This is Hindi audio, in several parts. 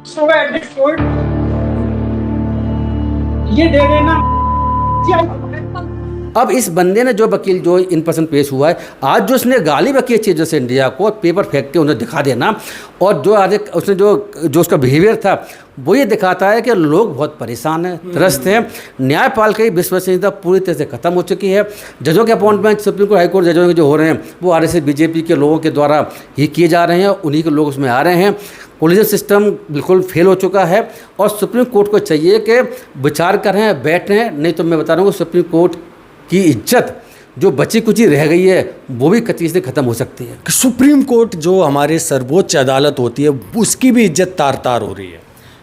So at this point, ये दे देना। अब इस बंदे ने जो वकील जो इन पर्सन पेश हुआ है, आज जो उसने गाली बकी है चीज़ों से इंडिया को, पेपर फेंक के उन्हें दिखा देना, और जो आज उसने जो उसका बिहेवियर था वो ये दिखाता है कि लोग बहुत परेशान हैं, त्रस्त हैं। न्यायपालिका की विश्वसनीयता पूरी तरह से खत्म हो चुकी है। जजों के appointment supreme court high court जजों के जो हो रहे हैं वो आरएसएस बीजेपी के लोगों के द्वारा ही किए जा रहे हैं, उन्हीं के लोग उसमें आ रहे हैं। कोलिजन सिस्टम बिल्कुल फेल हो चुका है और सुप्रीम कोर्ट को चाहिए कि विचार करें, बैठें, नहीं तो मैं बता रहा हूँ सुप्रीम कोर्ट की इज्जत जो बची कुची रह गई है वो भी कतई से ख़त्म हो सकती है। सुप्रीम कोर्ट जो हमारे सर्वोच्च अदालत होती है उसकी भी इज्जत तार तार हो रही है।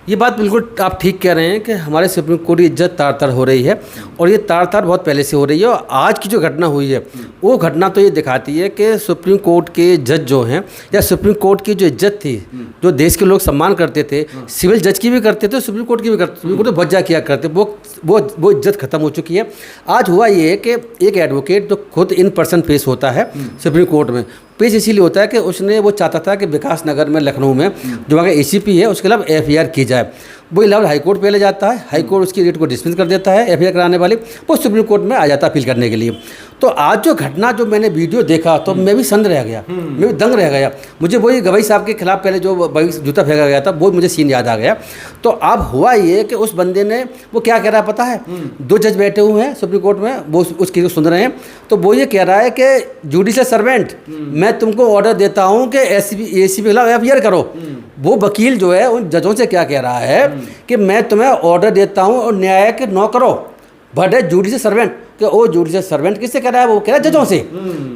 ये बात बिल्कुल आप ठीक कह रहे हैं कि हमारे सुप्रीम कोर्ट की इज्जत तार तार हो रही है, और ये तार तार बहुत पहले से हो रही है। और आज की जो घटना हुई है वो घटना तो ये दिखाती है कि सुप्रीम कोर्ट के जज जो हैं, या सुप्रीम कोर्ट की जो इज्जत थी, जो देश के लोग सम्मान करते थे, सिविल जज की भी करते थे, सुप्रीम कोर्ट की भी करते, सुप्रीम कोर्ट तो बहुत किया करते, वो इज्जत खत्म हो चुकी है। आज हुआ ये कि एक एडवोकेट जो खुद इन पर्सन पेश होता है सुप्रीम कोर्ट में, पेश इसीलिए होता है कि उसने वो चाहता था कि विकास नगर में लखनऊ में जो वहाँ का एसीपी है उसके खिलाफ एफआईआर की जाए। वो इलाहाबाद हाई कोर्ट पे ले जाता है, हाई कोर्ट उसकी रेट को डिसमिस कर देता है, एफआईआर कराने वाले वो सुप्रीम कोर्ट में आ जाता है अपील करने के लिए। तो आज जो घटना जो मैंने वीडियो देखा तो मैं भी संद रह गया, मैं भी दंग रह गया। मुझे वही गवई साहब के खिलाफ पहले जो जूता फेंका गया था वो मुझे सीन याद आ गया। तो अब हुआ ये कि उस बंदे ने वो क्या कह रहा है पता है, दो जज बैठे हुए हैं सुप्रीम कोर्ट में, वो उसकी सुन रहे हैं, तो वो ये कह रहा है कि जुडिशियल सर्वेंट मैं तुमको ऑर्डर देता हूं कि एसीपी के खिलाफ एफआईआर करो। वो वकील जो है उन जजों से क्या कह रहा है कि मैं तुम्हें ऑर्डर देता हूं और न्यायिक नौकरों बट है जुडिशियल सर्वेंट, कि वो जुडिशियल सर्वेंट किससे कह रहा है, वो कह रहा है जजों से।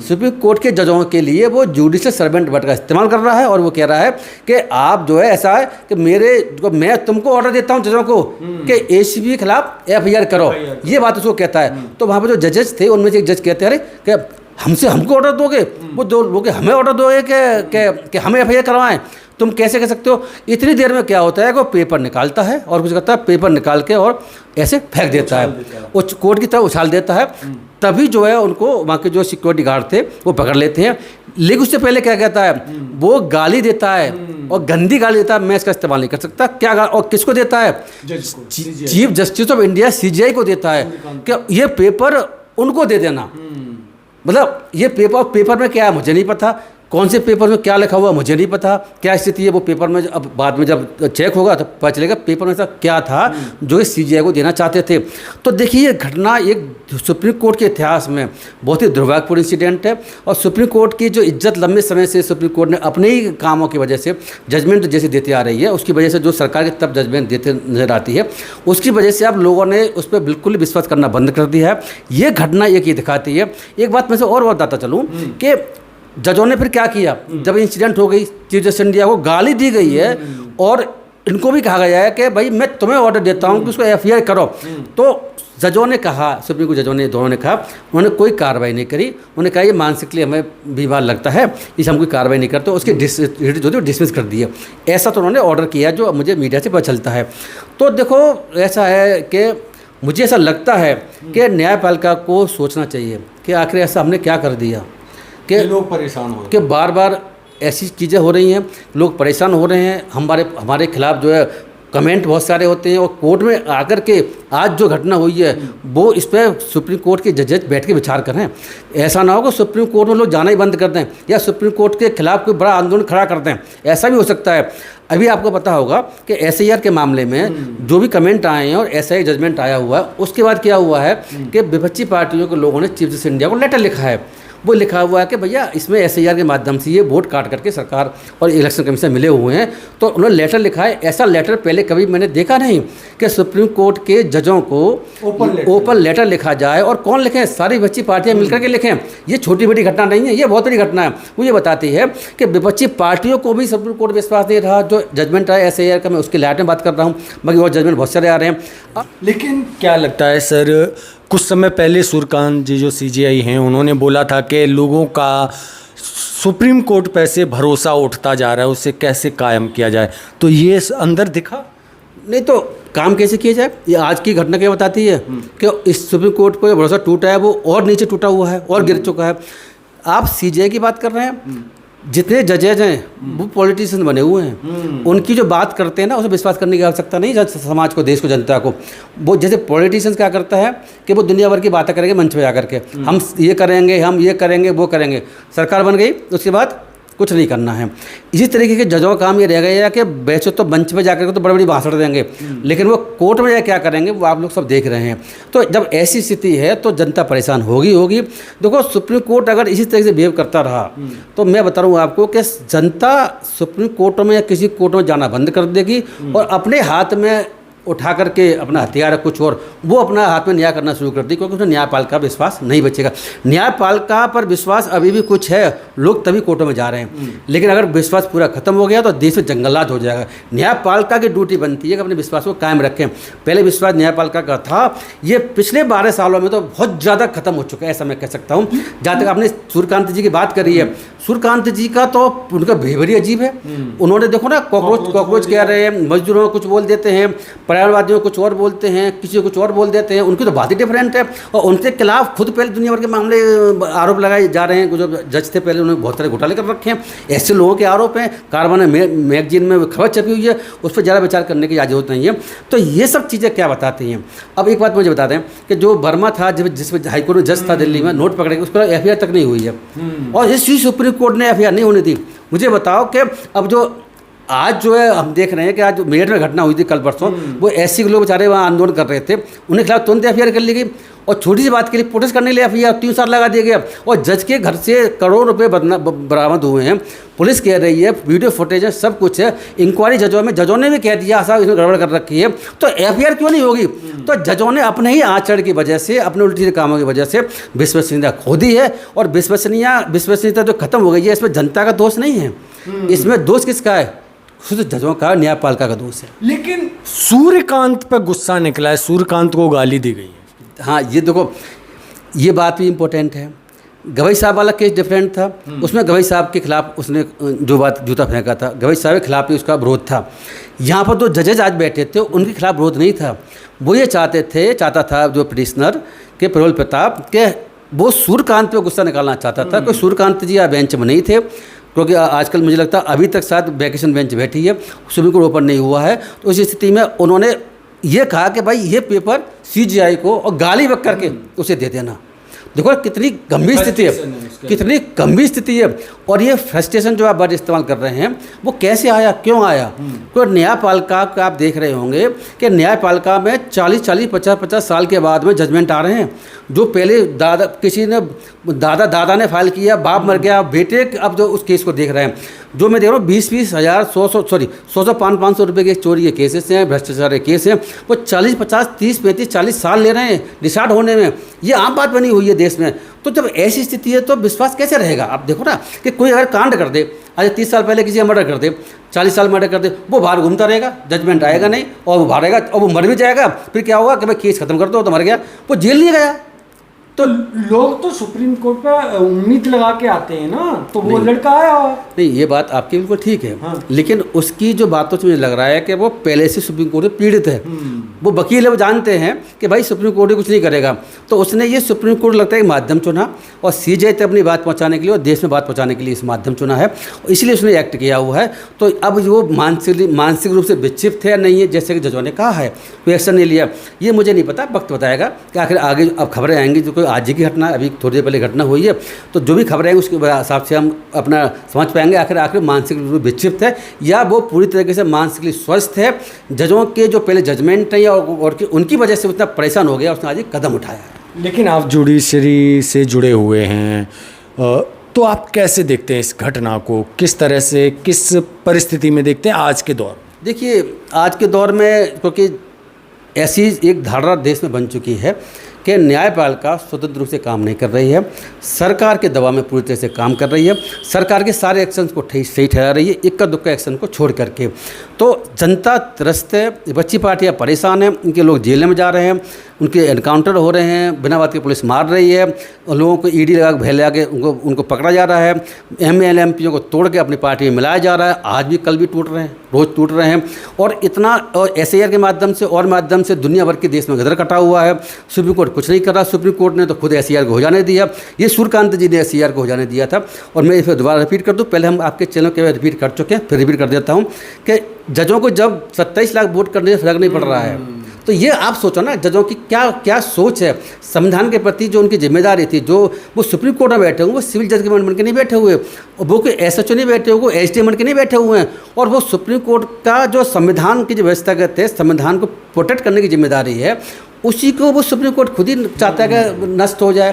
सुप्रीम कोर्ट के जजों के लिए वो जुडिशियल सर्वेंट वर्ड का इस्तेमाल कर रहा है, और वो कह रहा है कि आप जो है ऐसा है कि मैं तुमको ऑर्डर देता हूं जजों को कि एसीपी के खिलाफ एफआईआर करो, ये बात उसको कहता है। तो वहाँ पर जो जजेस थे उनमें से एक जज कहते हैं अरे कि हमको ऑर्डर दोगे, वो दो लोग हमें ऑर्डर दोगे कि हमें एफआईआर करवाएं, तुम कैसे कह सकते हो। इतनी देर में क्या होता है कि वो पेपर निकालता है और कुछ करता है, पेपर निकाल के और ऐसे फेंक देता है, वो कोर्ट की तरफ उछाल देता है। तभी जो है उनको वहाँ के जो सिक्योरिटी गार्ड थे वो पकड़ लेते हैं। लेकिन उससे पहले क्या कहता है, वो गाली देता है और गंदी गाली देता है, मैं इसका इस्तेमाल नहीं कर सकता। क्या और किसको देता है, chief justice of India CGI को देता है कि ये पेपर उनको दे देना। मतलब ये पेपर में क्या है मुझे नहीं पता, कौन से पेपर में क्या लिखा हुआ मुझे नहीं पता, क्या स्थिति है वो पेपर में अब बाद में जब चेक होगा तो पता चलेगा पेपर में ऐसा क्या था जो सीजीआई को देना चाहते थे। तो देखिए ये घटना एक सुप्रीम कोर्ट के इतिहास में बहुत ही दुर्भाग्यपूर्ण इंसिडेंट है, और सुप्रीम कोर्ट की जो इज्जत लंबे समय से सुप्रीम कोर्ट ने अपने ही कामों की वजह से जजमेंट जैसे देती आ रही है, उसकी वजह से जो सरकार की तरफ जजमेंट देते नजर आती है, उसकी वजह से अब लोगों ने उस पर बिल्कुल विश्वास करना बंद कर दिया है। ये घटना एक ये दिखाती है। एक बात मैं से और बताता चलूँ कि जजों ने फिर क्या किया, जब इंसिडेंट हो गई चीफ जस्टिस इंडिया को गाली दी गई है और इनको भी कहा गया है कि भाई मैं तुम्हें ऑर्डर देता हूं कि उसको एफआईआर करो, तो जजों ने कहा, सुप्रीम कोर्ट जजों ने दोनों ने कहा, उन्होंने कोई कार्रवाई नहीं करी। उन्होंने कहा ये मानसिकली हमें बीमार लगता है, इसे हम कोई कार्रवाई नहीं करते, उसके जो डिसमिस कर दिए। ऐसा तो उन्होंने ऑर्डर किया जो मुझे मीडिया से पता चलता है। तो देखो ऐसा है कि मुझे ऐसा लगता है कि न्यायपालिका को सोचना चाहिए कि आखिर ऐसा हमने क्या कर दिया कि लोग परेशान हो रहे हैं, कि बार बार ऐसी चीज़ें हो रही हैं, लोग परेशान हो रहे हैं, हमारे खिलाफ जो है कमेंट बहुत सारे होते हैं, और कोर्ट में आकर के आज जो घटना हुई है वो इस पर सुप्रीम कोर्ट के जजेस बैठ के विचार करें। ऐसा ना हो कि सुप्रीम कोर्ट में लोग जाना ही बंद कर दें या सुप्रीम कोर्ट के खिलाफ कोई बड़ा आंदोलन खड़ा कर दें, ऐसा भी हो सकता है। अभी आपको पता होगा कि एसआईआर के मामले में जो भी कमेंट आए हैं और एसआई जजमेंट आया हुआ है, उसके बाद क्या हुआ है कि विपक्षी पार्टियों के लोगों ने चीफ जस्टिस इंडिया को लेटर लिखा है। वो लिखा हुआ है कि भैया इसमें एसआईआर के माध्यम से ये वोट काट करके सरकार और इलेक्शन कमीशन मिले हुए हैं, तो उन्होंने लेटर लिखा है। ऐसा लेटर पहले कभी मैंने देखा नहीं कि सुप्रीम कोर्ट के जजों को ओपन लेटर लिखा जाए, और कौन लिखें, सारी विपक्षी पार्टियां मिलकर के लिखें। ये छोटी बड़ी घटना नहीं है, ये बहुत बड़ी घटना है। वो ये बताती है कि विपक्षी पार्टियों को भी सुप्रीम कोर्ट विश्वास नहीं रहा। जो जजमेंट आया एसआईआर का, मैं उसके लाइट में बात कर रहा हूँ, बाकी और जजमेंट बहुत सारे आ रहे हैं। लेकिन क्या लगता है सर, कुछ समय पहले सूर्यकांत जी जो सीजीआई हैं उन्होंने बोला था कि लोगों का सुप्रीम कोर्ट पे से भरोसा उठता जा रहा है, उसे कैसे कायम किया जाए, तो ये अंदर दिखा नहीं तो काम कैसे किया जाए। ये आज की घटना क्या बताती है कि इस सुप्रीम कोर्ट को भरोसा टूटा है, वो और नीचे टूटा हुआ है और गिर चुका है। आप सीजीआई की बात कर रहे हैं, जितने जजेज हैं वो पॉलिटिशियन बने हुए हैं, उनकी जो बात करते हैं ना उसे विश्वास करने की आवश्यकता नहीं है समाज को, देश को, जनता को। वो जैसे पॉलिटिशियंस क्या करता है कि वो दुनिया भर की बातें करेंगे मंच पे जा करके, हम ये करेंगे, हम ये करेंगे, वो करेंगे, सरकार बन गई उसके बाद कुछ नहीं करना है। इसी तरीके के जजों का काम ये रह गया कि वैसे तो मंच पे जाकर के तो बड़ी बड़ी भाषण देंगे, लेकिन वो कोर्ट में क्या करेंगे वो आप लोग सब देख रहे हैं। तो जब ऐसी स्थिति है तो जनता परेशान होगी। देखो सुप्रीम कोर्ट अगर इसी तरह से बिहेव करता रहा तो मैं बता रहा हूँ आपको कि जनता सुप्रीम कोर्ट में या किसी कोर्ट में जाना बंद कर देगी और अपने हाथ में उठा करके अपना हथियार कुछ और वो अपना हाथ में न्याय करना शुरू कर दी, क्योंकि उसमें न्यायपालिका विश्वास नहीं बचेगा। न्यायपालिका पर विश्वास अभी भी कुछ है, लोग तभी कोर्टों में जा रहे हैं, लेकिन अगर विश्वास पूरा खत्म हो गया तो देश में जंगलात हो जाएगा। न्यायपालिका की ड्यूटी बनती है कि अपने विश्वास को कायम रखें। पहले विश्वास न्यायपालिका का था, ये पिछले 12 सालों में तो बहुत ज़्यादा खत्म हो चुका है, ऐसा मैं कह सकता हूँ। जहाँ तक आपने सूर्यकांत जी की बात करी है, सूर्यकांत जी का तो उनका बिहेवियर ही अजीब है। उन्होंने देखो ना कॉकरोच कह रहे हैं, मजदूरों को कुछ बोल देते हैं, पर्यावरणवादियों को कुछ और बोलते हैं, किसी को कुछ और बोल देते हैं, उनकी तो बात ही डिफरेंट है। और उनके खिलाफ खुद पहले दुनिया भर के मामले आरोप लगाए जा रहे हैं। जो जज थे पहले उन्होंने बहुत सारे घोटाले कर रखे हैं, ऐसे लोगों के आरोप हैं। कार्बन मैगजीन में खबर छपी हुई है, उस पर ज़्यादा विचार करने की जरूरत नहीं है। तो ये सब चीज़ें क्या बताती हैं। अब एक बात मुझे बता दें कि जो वर्मा था, जिसमें हाईकोर्ट में जज था दिल्ली में, नोट पकड़े उस पर FIR तक नहीं हुई है, और इसी सुप्रीम कोर्ट ने FIR नहीं होनी थी। मुझे बताओ कि अब जो आज जो है हम देख रहे हैं कि आज जो मेरठ में घटना हुई थी कल परसों, वो ऐसे लोग बेचारे वहाँ आंदोलन कर रहे थे, उनके खिलाफ तुरंत FIR कर ली गई, और छोटी सी बात के लिए प्रोटेस्ट करने के लिए FIR 3 साल लगा दिया गया। और जज के घर से करोड़ों रुपए बरामद हुए हैं। पुलिस कह रही है, वीडियो फुटेज है, सब कुछ है। इंक्वायरी जजों ने भी कह दिया साहब इसमें गड़बड़ कर रखी है, तो FIR क्यों नहीं होगी। तो जजों ने अपने ही आचरण की वजह से, अपने उल्टी कामों की वजह से विश्वसनीयता खो दी है, और विश्वसनीयता जो खत्म हो गई है, इसमें जनता का दोष नहीं है, इसमें दोष किसका है, खुद जजों का, न्यायपालिका का दोष है। लेकिन सूर्यकांत पर गुस्सा निकला है, सूर्यकांत को गाली दी गई है। हाँ, ये देखो, ये बात भी इम्पोर्टेंट है। गवई साहब वाला केस डिफरेंट था, उसमें गवई साहब के खिलाफ उसने जो बात जूता फेंका था, गवई साहब के खिलाफ ही उसका विरोध था। यहाँ पर 2 जजेज आज बैठे थे, उनके खिलाफ विरोध नहीं था। वो ये चाहता था जो पिटिशनर के प्रबल प्रताप के, वो सूर्यकांत पे गुस्सा निकालना चाहता था। कोई सूर्यकांत जी बेंच में नहीं थे, क्योंकि आजकल मुझे लगता है अभी तक शायद वैकेशन बेंच बैठी है, सुप्रीम कोर्ट ओपन नहीं हुआ है। तो इस स्थिति में उन्होंने ये कहा कि भाई ये पेपर CGI को और गाली बक करके उसे दे देना। देखो कितनी गंभीर स्थिति है, कितनी गंभीर स्थिति है। और ये फ्रस्ट्रेशन जो आप वर्ड इस्तेमाल कर रहे हैं वो कैसे आया, क्यों आया। तो न्यायपालिका का आप देख रहे होंगे कि न्यायपालिका में 40-40, 50-50 साल के बाद में जजमेंट आ रहे हैं। जो पहले दादा ने फाइल किया, बाप मर गया, बेटे अब जो उस केस को देख रहे हैं, जो मैं देख रहा हूँ 20-20 हज़ार 100-500 रुपये के चोरी के केसेस हैं, भ्रष्टाचार के केस हैं, वो 40-50, 30-35, 40 साल ले रहे हैं डिसाइड होने में। ये आम बात बनी हुई है देश में। तो जब ऐसी स्थिति है तो विश्वास कैसे रहेगा। आप देखो ना कि कोई अगर कांड कर दे, आज 30 साल पहले किसी का मर्डर कर दे, 40 साल मर्डर कर दे, वो बाहर घूमता रहेगा, जजमेंट आएगा नहीं, और वो बाहर रहेगा और वो मर भी जाएगा। फिर क्या होगा कि भाई केस खत्म कर दो, तो मर गया, वो जेल नहीं गया। तो लोग तो सुप्रीम कोर्ट पर उम्मीद लगा के आते हैं ना, तो वो लड़का आया। नहीं, ये बात आपकी बिल्कुल ठीक है। हाँ। लेकिन उसकी जो बातों से मुझे लग रहा है कि वो पहले से सुप्रीम कोर्ट में पीड़ित है। वो वकील है, वो जानते हैं कि भाई सुप्रीम कोर्ट कुछ नहीं करेगा, तो उसने ये सुप्रीम कोर्ट लगता है एक माध्यम चुना, और CGI तक अपनी बात पहुंचाने के लिए और देश में बात पहुंचाने के लिए इस माध्यम चुना है, इसलिए उसने एक्ट किया हुआ है। तो अब वो मानसिक रूप से विक्षिप्त है नहीं है, जैसे कि जजों ने कहा है, कोई एक्शन नहीं लिया। ये मुझे नहीं पता, वक्त बताएगा कि आखिर आगे अब खबरें आएंगी। जो कोई आज की घटना, अभी थोड़ी देर पहले घटना हुई है, तो जो भी खबरें आएंगी उसके हिसाब से हम अपना समझ पाएंगे आखिर मानसिक रूप से विक्षिप्त है या वो पूरी तरीके से मानसिकली स्वस्थ है। जजों के जो पहले जजमेंट है और उनकी वजह से उतना परेशान हो गया, उसने आज एक कदम उठाया है। लेकिन आप जुडिशरी से जुड़े हुए हैं, तो आप कैसे देखते हैं इस घटना को, किस तरह से, किस परिस्थिति में देखते हैं आज के दौर। देखिए, आज के दौर में क्योंकि ऐसी एक धारणा देश में बन चुकी है कि न्यायपालिका स्वतंत्र रूप से काम नहीं कर रही है, सरकार के दबाव में पूरी तरह से काम कर रही है, सरकार के सारे एक्शंस को सही ठहरा रही है, इक्का दुक्का एक्शन को छोड़ करके। तो जनता त्रस्त है, बच्ची पार्टियाँ परेशान हैं, इनके लोग जेल में जा रहे हैं। उनके एनकाउंटर हो रहे हैं, बिना बात के पुलिस मार रही है, लोगों को ईडी लगा के लगा के उनको पकड़ा जा रहा है, MLMPओ को तोड़ के अपनी पार्टी में मिलाया जा रहा है, आज भी कल भी टूट रहे हैं, रोज़ टूट रहे हैं। और इतना SIR के माध्यम से और माध्यम से दुनिया भर के देश में गदर कटा हुआ है। सुप्रीम कोर्ट कुछ नहीं कर रहा, सुप्रीम कोर्ट ने तो खुद SIR को हो जाने दिया, ये सूर्यकांत जी ने SIR को हो जाने दिया था। और मैं इसे दोबारा रिपीट कर दूँ, पहले हम आपके चैनल के रिपीट कर चुके हैं, फिर रिपीट कर देता हूँ कि जजों को जब 27 लाख वोट करने से फर्क नहीं पड़ रहा है, तो ये आप सोचो ना जजों की क्या क्या सोच है संविधान के प्रति, जो उनकी जिम्मेदारी थी, जो वो सुप्रीम कोर्ट में बैठे हुए, वो सिविल जज बन के नहीं बैठे हुए, और वो कोई SHO नहीं बैठे हुए, वो SDM बन के नहीं बैठे हुए हैं, और वो सुप्रीम कोर्ट का जो संविधान की जो व्यवस्थागत है, संविधान को प्रोटेक्ट करने की जिम्मेदारी है, उसी को वो सुप्रीम कोर्ट खुद ही चाहता है कि नष्ट हो जाए,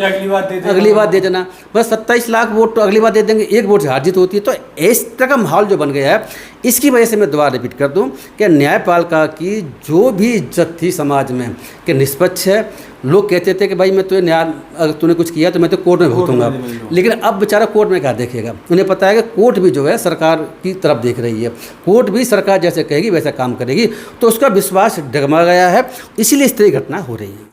अगली बार दे देना, बस 27 लाख वोट तो अगली बार दे देंगे, एक वोट से हार जीत होती है। तो इस तरह का माहौल जो बन गया है, इसकी वजह से मैं दोबारा रिपीट कर दूं कि न्यायपालिका की जो भी इज्जत थी समाज में कि निष्पक्ष है। लोग कहते थे कि भाई मैं तुझे न्याय, अगर तूने कुछ किया तो मैं तो कोर्ट में भुगतूंगा, लेकिन अब बेचारा कोर्ट में क्या देखेगा। उन्हें पता है कि कोर्ट भी जो है सरकार की तरफ देख रही है, कोर्ट भी सरकार जैसे कहेगी वैसा काम करेगी, तो उसका विश्वास डगमगा गया है, इसीलिए इस तरह की घटना हो रही है।